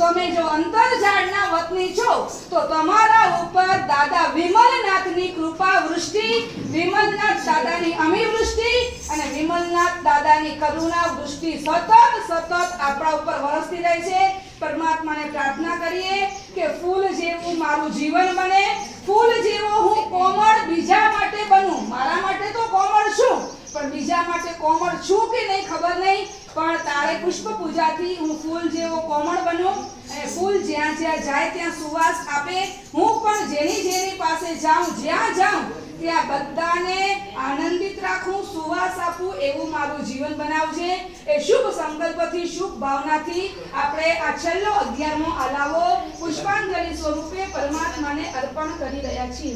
તમે જો અંતરજાળના વતની છો તો તમારા ઉપર દાદા વિમલનાથની કૃપા વૃષ્ટિ, વિમલનાથ દાદાની અમી વૃષ્ટિ અને વિમલનાથ દાદાની કરુણા વૃષ્ટિ સતત આપણા ઉપર વરસતી રહે છે. પરમાત્માને પ્રાર્થના કરીએ કે ફૂલ જેવું મારું જીવન બને, ફૂલ જેવો હું કોમળ બીજા માટે બનું. મારા માટે તો કોમળ છું, પણ બીજા માટે કોમળ છું કે નહીં ખબર નહીં, પણ તારે પુષ્પ પૂજાથી હું ફૂલ જેવો કોમળ બનું અને ફૂલ જ્યાં જ્યાં જાય ત્યાં સુવાસ આપે. હું પણ જેની પાસે જાઉં, જ્યાં જાઉં ત્યાં બધાને આનંદિત રાખું, સુવાસ આપું, એવું મારું જીવન બનાવજે. એ શુભ સંકલ્પથી, શુભ ભાવનાથી આપણે આ છેલ્લો 11મો આલાવો પુષ્પાંજલિ સ્વરૂપે પરમાત્માને અર્પણ કરી રહ્યા છીએ.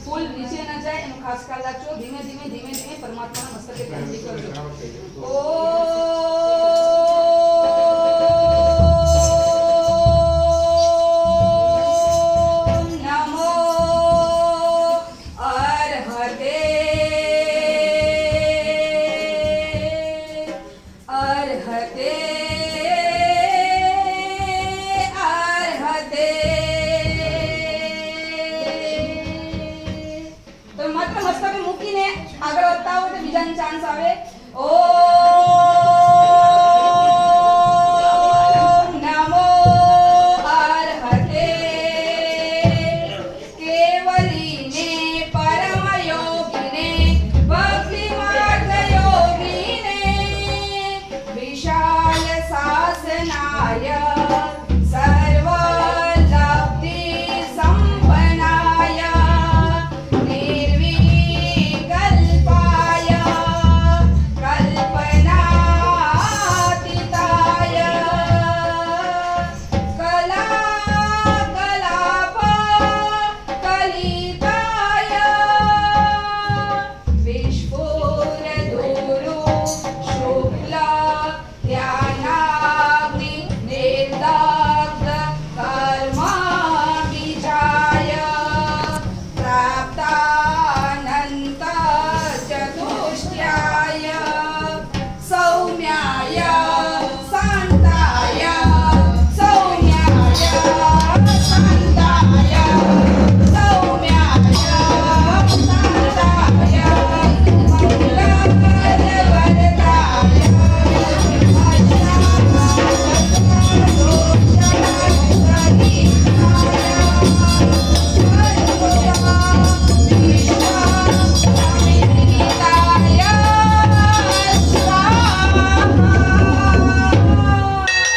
ફૂલ નીચે ન જાય એનું ખાસ ખ્યાલ રાખજો. ધીમે ધીમે પરમાત્માના મસ્તકે પ્રાપ્તિ કરજો. આગળ વધતા હોય તો બીજાને ચાન્સ આવે. ઓ